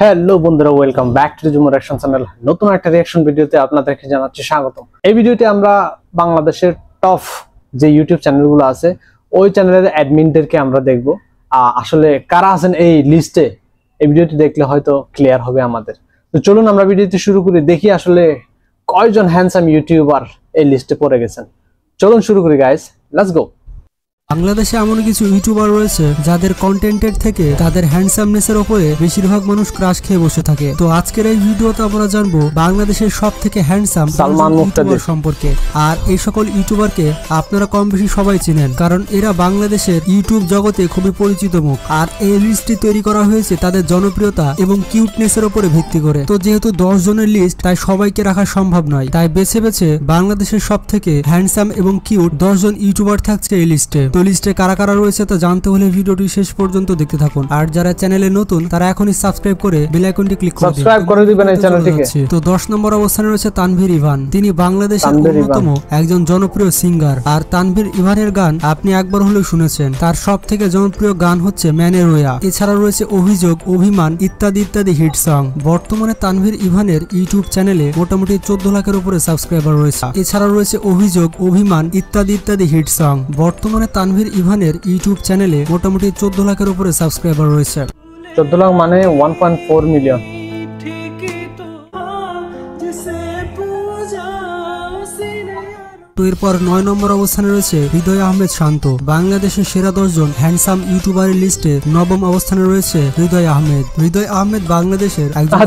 Hello বন্ধুরা, welcome back to Jumo reaction channel. নতুন একটা রিঅ্যাকশন ভিডিওতে আপনাদেরকে জানাচ্ছি স্বাগতম। এই ভিডিওতে আমরা বাংলাদেশের টপ যে ইউটিউব চ্যানেলগুলো আছে ওই চ্যানেলের অ্যাডমিনদেরকে আমরা দেখব আসলে কারা আছেন এই লিস্টে। এই ভিডিওটি দেখলে হয়তো ক্লিয়ার হবে আমাদের। তো চলুন আমরা ভিডিওটি শুরু করি, দেখি আসলে কয়জন হ্যান্ডসাম ইউটিউবার এই লিস্টে পড়ে গেছেন। চলুন শুরু করি গাইস, লেটস গো। বাংলাদেশে এমন কিছু ইউটিউবার রয়েছে যাদের কন্টেন্টের থেকে তাদের হ্যান্ডসামনেসের উপরে বেশিরভাগ মানুষ ক্রাশ খেয়ে বসে থাকে। তো আজকের এই ভিডিওতে আমরা জানবো বাংলাদেশের সব থেকে হ্যান্ডসাম সালমান ইউটিউবার সম্পর্কে। আর এই সকল ইউটিউবারকে আপনারা কম বেশি সবাই চিনেন, কারণ এরা বাংলাদেশের ইউটিউব জগতে খুবই পরিচিত মুখ। আর এই লিস্টটি তৈরি করা হয়েছে তাদের জনপ্রিয়তা এবং কিউটনেসের উপরে ভিত্তি করে। তো যেহেতু 10 জনের লিস্ট, তাই সবাইকে রাখা সম্ভব নয়, তাই বেছে বেছে বাংলাদেশের সব থেকে হ্যান্ডসাম এবং কিউট 10 জন ইউটিউবার থাকছে এই লিস্টে। তো লিস্টে কারা কারা রয়েছে তা জানতে হলে ভিডিওটি শেষ পর্যন্ত দেখতে থাকুন। আর যারা চ্যানেলে নতুন তারা এখনই সাবস্ক্রাইব করে বেল আইকনটি ক্লিক করে দিবেন এই চ্যানেলটিকে। তো 10 নম্বর অবস্থানে রয়েছে তানভীর ইভান। তিনি বাংলাদেশের অন্যতম একজন জনপ্রিয় সিঙ্গার। আর তানভীর ইভানের গান আপনি একবার হলেও শুনেছেন। তার সব থেকে জনপ্রিয় গান হচ্ছে ম্যানের ওয়া। এছাড়া রয়েছে অভিযোগ, অভিমান ইত্যাদি ইত্যাদি হিট সং। বর্তমানে তানভীর ইভানের ইউটিউব চ্যানেলে মোটামুটি 14 লাখের উপরে সাবস্ক্রাইবার রয়েছে। এছাড়া রয়েছে অভিযোগ, অভিমান ইত্যাদি ইত্যাদি হিট সং। বর্তমানে তানভীর ইভানের ইউটিউব চ্যানেলে মোটামুটি 14 লাখের উপরে সাবস্ক্রাইবার রয়েছে। 14 লাখ মানে 1.4 মিলিয়ন। তো এরপর 9 নম্বর অবস্থানে রয়েছে হৃদয় আহমেদ শান্ত। বাংলাদেশের সেরা 10 জন হ্যান্ডসাম ইউটিউবারের লিস্টে 9ম অবস্থানে রয়েছে হৃদয় আহমেদ। হৃদয় আহমেদ বাংলাদেশের একজন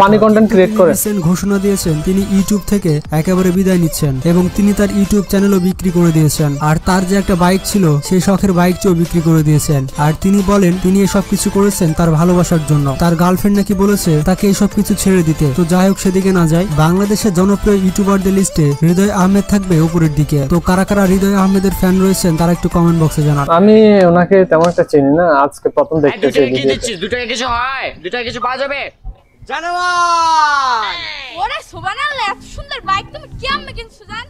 ফানি কন্টেন্ট ক্রিয়েটর করে ঘোষণা দিয়েছেন তিনি ইউটিউব থেকে একেবারে বিদায় নিচ্ছেন এবং তিনি তার ইউটিউব চ্যানেলও বিক্রি করে দিয়েছেন। আর তার যে একটা বাইক ছিল সেই শখের বাইকটিও বিক্রি করে দিয়েছেন। আর তিনি বলেন তিনি এসব কিছু করেছেন তার ভালোবাসার জন্য। তার গার্লফ্রেন্ড নাকি বলেছে তাকে এসব কিছু ছেড়ে দিতে। তো যাই হোক, সেদিকে না যায়, বাংলাদেশের জনপ্রিয় ইউটিউবারদের লিস্টে হৃদয় আহমেদ থাকবে উপরের দিকে। তো কারা কারা হৃদয় আহমেদের ফ্যান রয়েছেন তারা একটু কমেন্ট বক্সে জানান। আমি ওনাকে তেমন একটা চিনি না, আজকে প্রথম দেখতেছি। দুটো কিছু হয়, দুটো কিছু পাওয়া যাবে। জানোয়ার ওরে সুবহানাল্লাহ, এত সুন্দর বাইক তুমি কেমনে কিনছো জান?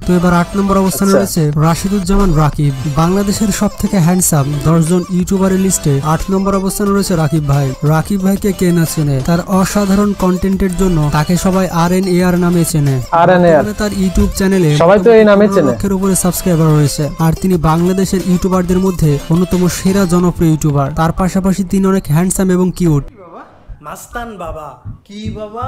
তো এবার 8 নম্বর অবস্থানে রয়েছে রাশিদুজ্জামান রাকিব। বাংলাদেশের সব থেকে হ্যান্ডসাম 10 জন ইউটিউবারের লিস্টে 8 নম্বর অবস্থানে রয়েছে রাকিব ভাই। রাকিব ভাইকে কে না চেনে? তার অসাধারণ কন্টেন্টের জন্য তাকে সবাই RNAR নামে চেনে। তার ইউটিউব চ্যানেলে সবাই তো এই নামে চেনে। লাখের উপরে সাবস্ক্রাইবার রয়েছে। আর তিনি বাংলাদেশের ইউটিউবারদের মধ্যে অন্যতম সেরা জনপ্রিয় ইউটিউবার। তার পাশাপাশি তিনি অনেক হ্যান্ডসাম এবং কিউট। মাস্তান বাবা কি বাবা,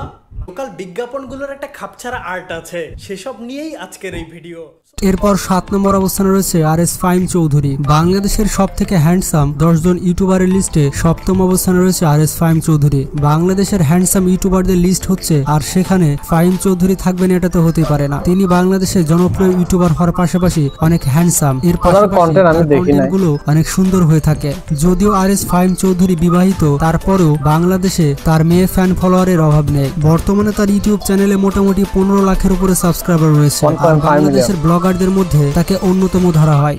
লোকাল বিজ্ঞাপনগুলোর একটা খাপছাড়া আর্ট আছে, সেসব নিয়েই আজকের এই ভিডিও। এরপর 7 নম্বর অবস্থানে রয়েছে RS ফাহিম চৌধুরী। বাংলাদেশের সব থেকে হ্যান্ডসাম 10 জন ইউটিউবারের লিস্টে 7ম অবস্থানে রয়েছে RS ফাহিম চৌধুরী। বাংলাদেশের হ্যান্ডসাম ইউটিউবারদের লিস্ট হচ্ছে, আর সেখানে ফাহিম চৌধুরী থাকবেন এটা তো হতেই পারে না। তিনি বাংলাদেশের জনপ্রিয় ইউটিউবার হওয়ার পাশাপাশি অনেক হ্যান্ডসাম, এর কন্টেন্টগুলো অনেক সুন্দর হয়ে থাকে। যদিও RS ফাহিম চৌধুরী বিবাহিত, তারপরেও বাংলাদেশে তার মেয়ে ফ্যান ফলোয়ারের অভাব নেই। বর্তমানে তার ইউটিউব চ্যানেলে মোটামুটি 15 লাখের উপরে সাবস্ক্রাইবার রয়েছে। বাংলাদেশের ব্লগারদের মধ্যে তাকে অন্যতম ধরা হয়।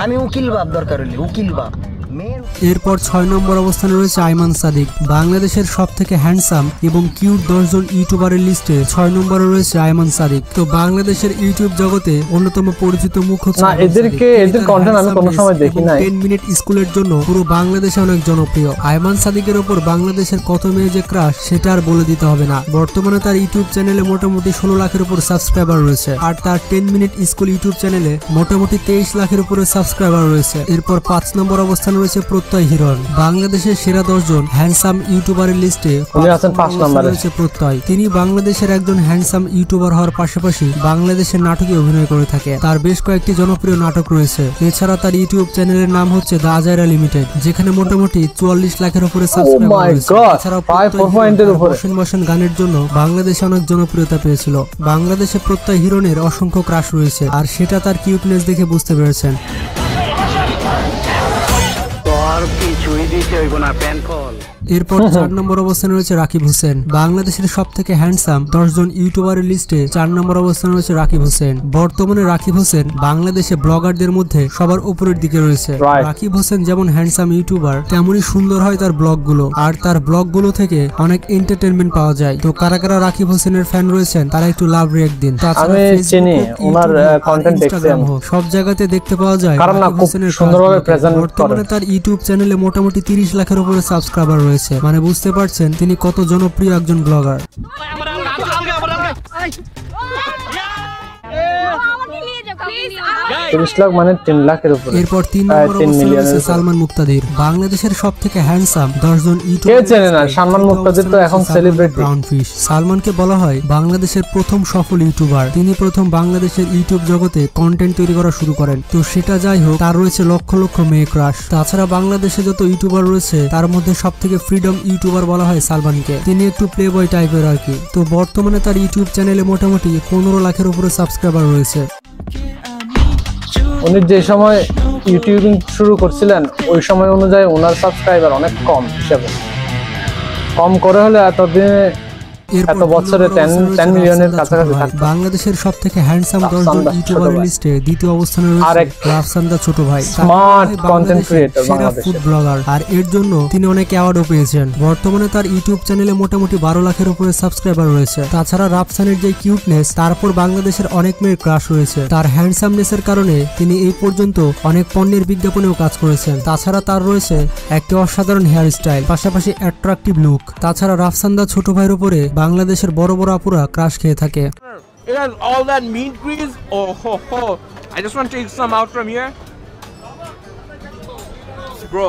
আমি উকিল বাপ, দরকার হলে উকিল বাপ। এরপর 6 নম্বর অবস্থানে রয়েছে আইমান সাদিক। বাংলাদেশের সব থেকে হ্যান্ডসাম এবং কিউট 10 জন ইউটিউবারের লিস্টে 6 নম্বরে রয়েছে আইমান সাদিক। তো বাংলাদেশের ইউটিউব জগতে অন্যতম পরিচিত মুখ হচ্ছে না, এদের কন্টেন্ট আমি কোনো সময় দেখি নাই। 10 মিনিট স্কুলের জন্য পুরো বাংলাদেশে অনেক জনপ্রিয়। আইমান সাদিকের উপর বাংলাদেশের কত মেয়ে যে ক্রাশ সেটা আর বলে দিতে হবে না। বর্তমানে তার ইউটিউব চ্যানেলে মোটামুটি 16 লাখের উপর সাবস্ক্রাইবার রয়েছে। আর তার 10 মিনিট স্কুল ইউটিউব চ্যানেলে মোটামুটি 23 লাখের উপরে সাবস্ক্রাইবার রয়েছে। এরপর 5 নম্বর অবস্থানে রয়েছে প্রত্যয় হিরণ। বাংলাদেশের সেরা 10 জন হ্যান্ডসাম ইউটিউবারের লিস্টে 5 নম্বরে রয়েছে প্রত্যয়। তিনি বাংলাদেশের একজন হ্যান্ডসাম ইউটিউবার হওয়ার পাশাপাশি বাংলাদেশের নাটকে অভিনয় করে থাকে। তার বেশ কয়েকটি জনপ্রিয় নাটক রয়েছে। এছাড়া তার ইউটিউব চ্যানেলের নাম হচ্ছে দ্য আজাইরা লিমিটেড, যেখানে মোটামুটি 44 লাখের উপরে সাবস্ক্রাইবার রয়েছে। এছাড়াও বসেন গানের জন্য বাংলাদেশে অনেক জনপ্রিয়তা পেয়েছিল। বাংলাদেশে প্রত্যয় হিরণের অসংখ্য ক্রাশ রয়েছে, আর সেটা তার কিউটনেস দেখে বুঝতে পেরেছেন। এরপর 4 নম্বর অবস্থানে রয়েছে রাকিব হোসেন। বাংলাদেশের সবথেকে হ্যান্ডসাম 10 জন ইউটিউবারের লিস্টে 4 নম্বর অবস্থানে রয়েছে রাকিব হোসেন। বর্তমানে রাকিব হোসেন বাংলাদেশে ব্লগারদের মধ্যে সবার উপরের দিকে রয়েছে। রাকিব হোসেন যেমন হ্যান্ডসাম ইউটিউবার, তেমনই সুন্দর হয় তার ব্লগগুলো, আর তার ব্লগগুলো থেকে অনেক এন্টারটেইনমেন্ট পাওয়া যায়। তো কারা কারা রাকিব হোসেনের ফ্যান রয়েছেন তারা একটু লাভ রিঅ্যাক্ট দিন। আমি চিনি ওনার কন্টেন্ট দেখছি, সব জায়গাতে দেখতে পাওয়া যায় কারণ না খুব সুন্দরভাবে প্রেজেন্ট করে। বর্তমানে তার ইউটিউব চ্যানেলে মোটামুটি 30 লাখের উপরে সাবস্ক্রাইবার রয়েছে, মানে বুঝতে পারছেন তিনি কত জনপ্রিয় একজন ব্লগার। মানে 3 লাখের উপরে। এরপর 3 নম্বর অবস্থানে রয়েছে সালমান মুক্তাদির। বাংলাদেশের সবথেকে হ্যান্ডসাম 10 জন ইউটিউবার। কে চেনে না সালমান মুক্তাদির, তো এখন সেলিব্রিটি। ব্রাউন ফিশ সালমানকে বলা হয় বাংলাদেশের প্রথম সফল ইউটিউবার। তিনি প্রথম বাংলাদেশের ইউটিউব জগতে কন্টেন্ট তৈরি করা শুরু করেন। তো সেটা যাই হোক, তার রয়েছে লক্ষ লক্ষ মেয়ে ক্রাশ। তাছাড়া বাংলাদেশে যত ইউটিউবার রয়েছে তার মধ্যে সবথেকে ফ্রিডম ইউটিউবার বলা হয় সালমানকে। তিনি একটু প্লে বয় টাইপের আর কি। তো বর্তমানে তার ইউটিউব চ্যানেলে মোটামুটি 15 লাখের উপরে সাবস্ক্রাইবার রয়েছে। উনি যে সময় ইউটিউবিং শুরু করছিলেন ওই সময় অনুযায়ী ওনার সাবস্ক্রাইবার অনেক কম হিসেবে, কম করে হলে এতদিনে এত বছরে 10 মিলিয়নের কাছাকাছি থাকতো। বাংলাদেশের সবথেকে হ্যান্ডসাম 10 জন ইউটিউবারের লিস্টে দ্বিতীয় অবস্থানে রয়েছে রাফসান্দা ছোট ভাই, স্মার্ট কন্টেন্ট ক্রিয়েটর, বাংলাদেশের ফুড ব্লগার, আর এর জন্য তিনি অনেক অ্যাওয়ার্ডও পেয়েছেন। বর্তমানে তার ইউটিউব চ্যানেলে মোটামুটি 12 লাখের উপরে সাবস্ক্রাইবার রয়েছে। তাছাড়া রাফসানের যে কিউটনেস, তারপর বাংলাদেশের অনেক মেয়ের ক্রাশ রয়েছে। তার হ্যান্ডসামনেসের কারণে তিনি এই পর্যন্ত অনেক পণ্যের বিজ্ঞাপনেও কাজ করেছেন। তাছাড়া তার রয়েছে একটি অসাধারণ হেয়ার স্টাইল, পাশাপাশি অ্যাট্রাকটিভ লুক। তাছাড়া রাফসান্দা ছোট ভাইয়ের উপরে বাংলাদেশের বড় বড় আপুরা ক্রাশ খেয়ে থাকে। It has all that meat grease. Oh ho ho! I just want to take some out from here, bro.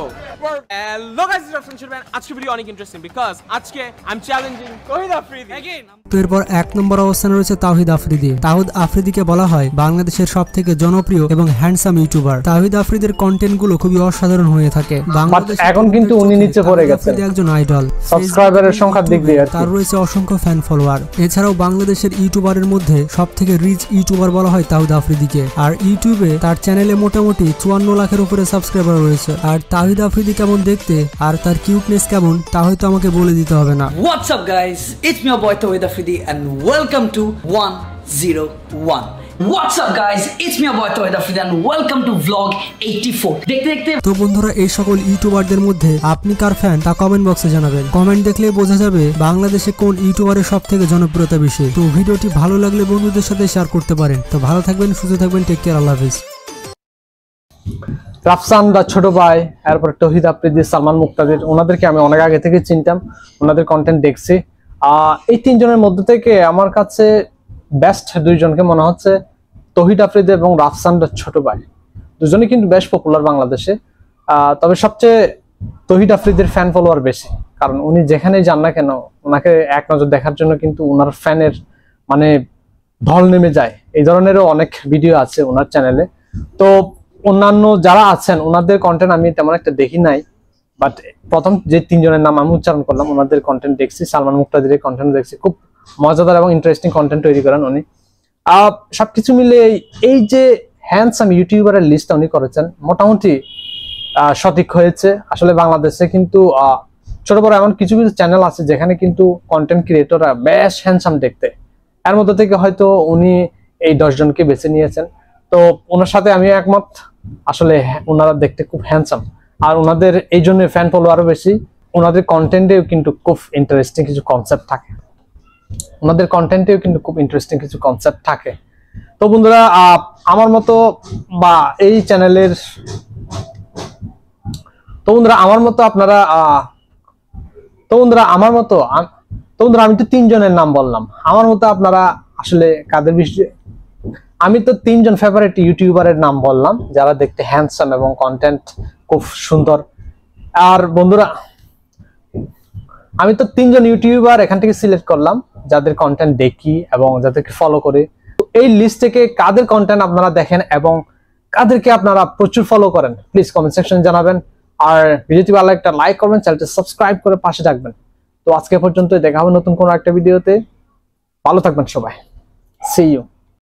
Hello guys, this is Rafsan Shirman. আজকে ভিডিও অনেক ইন্টারেস্টিং বিকজ আজকে I'm challenging Touhid Afridi again. তো এরপর 1 নম্বর অবস্থানে রয়েছে তাওহিদ আফ্রিদি। তাওহিদ আফ্রিদিকে বলা হয় বাংলাদেশের সবথেকে জনপ্রিয় এবং হ্যান্ডসাম ইউটিউবার। তাওহিদ আফ্রিদির কন্টেন্ট গুলো খুবই অসাধারণ হয়ে থাকে। বাংলাদেশে এখন কিন্তু উনি নিচে পড়ে গেছেন একজন আইডল, সাবস্ক্রাইবারের সংখ্যার দিক দিয়ে। তার রয়েছে অসংখ্য ফ্যান ফলোয়ার। এছাড়াও বাংলাদেশের ইউটিউবারের মধ্যে সবথেকে রিচ ইউটিউবার বলা হয় তাওহিদ আফ্রিদিকে। আর ইউটিউবে তার চ্যানেলে মোটামুটি 54 লাখের উপরে সাবস্ক্রাইবার রয়েছে। আর তাওহিদ আফ্রিদি কেমন দেখতে আর তার কিউটনেস কেমন তা হয়তো আমাকে বলে দিতে হবে না। What's up guys, it's me your boy Tawhid Afridi and welcome to 101. What's up guys, it's me your boy Tawhid Afridi and welcome to vlog 84. দেখতে দেখতে তো বন্ধুরা, এই সকল ইউটিউবারদের মধ্যে আপনি কার ফ্যান তা কমেন্ট বক্সে জানাবেন। কমেন্ট দেখলে বোঝা যাবে বাংলাদেশে কোন ইউটিউবারের সবথেকে জনপ্রিয়তা বেশি। তো ভিডিওটি ভালো লাগলে বন্ধুদের সাথে শেয়ার করতে পারেন। তো ভালো থাকবেন, সুস্থ থাকবেন, টেক কেয়ার, আল্লাহ হাফেজ। রাফসান্দা ছোট ভাই, এরপর তৌহিদ আফ্রিদি, সালমান মুক্তাদির, ওনাদেরকে আমি অনেক আগে থেকে চিনতাম, ওনাদের কন্টেন্ট দেখছি। এই 3 জনের মধ্যে থেকে আমার কাছে বেস্ট 2 জনকে মনে হচ্ছে তৌহিদ আফ্রিদি এবং রাফসান্দা ছোট ভাই। দুজনেই কিন্তু বেশ পপুলার বাংলাদেশে। তবে সবচেয়ে তৌহিদ আফ্রিদির ফ্যান ফলোয়ার বেশি, কারণ উনি যেখানেই যান না কেন ওনাকে এক নজর দেখার জন্য কিন্তু ওনার ফ্যানের মানে ঢল নেমে যায়। এই ধরনেরও অনেক ভিডিও আছে ওনার চ্যানেলে। তো অন্যান্য যারা আছেন ওনাদের কন্টেন্ট আমি তেমন একটা দেখি নাই, বাট প্রথম যে 3 জনের নাম আমি উচ্চারণ করলাম ওনাদের কন্টেন্ট দেখছি। সালমান মুক্তাদির কন্টেন্ট দেখছি, খুব মজাদার এবং ইন্টারেস্টিং কন্টেন্ট তৈরি করেন উনি। সবকিছু মিলে এই যে হ্যান্ডসাম ইউটিউবারের লিস্টটা উনি করেছেন মোটামুটি সঠিক হয়েছে। আসলে বাংলাদেশে কিন্তু ছোট বড় এমন কিছু কিছু চ্যানেল আছে যেখানে কিন্তু কন্টেন্ট ক্রিয়েটররা বেশ হ্যান্ডসাম দেখতে, এর মধ্যে থেকে হয়তো উনি এই 10 জনকে বেছে নিয়েছেন। তো ওনার সাথে আমি একমত, আসলে ওনারা দেখতে খুব হ্যান্ডসাম আর ওনাদের এই জন্য ফ্যান ফলোয়ারও বেশি। ওনাদের কন্টেন্টেও কিন্তু খুব ইন্টারেস্টিং কিছু কনসেপ্ট থাকে, তো বন্ধুরা আমার মতো বা এই চ্যানেলের আমি তো 3 জনের নাম বললাম, আমার মতো আপনারা আসলে কাদের বিষয়ে, আমি তো 3 জন ফেভারিট ইউটিউবারের নাম বললাম যারা দেখতে হ্যান্ডসাম এবং কন্টেন্ট খুব সুন্দর। আর বন্ধুরা আমি তো 3 জন ইউটিউবার এখান থেকে সিলেক্ট করলাম যাদের কন্টেন্ট দেখি এবং যাদেরকে ফলো করি। এই লিস্ট থেকে কাদের কন্টেন্ট আপনারা দেখেন এবং কাদেরকে আপনারা প্রচুর ফলো করেন প্লিজ কমেন্ট সেকশনে জানাবেন। আর ভিডিওটি ভালো একটা লাইক করবেন, চ্যানেলটি সাবস্ক্রাইব করে পাশে থাকবেন। তো আজকে পর্যন্ত দেখা হবে নতুন কোনো একটা ভিডিওতে। ভালো থাকবেন সবাই, সি ইউ।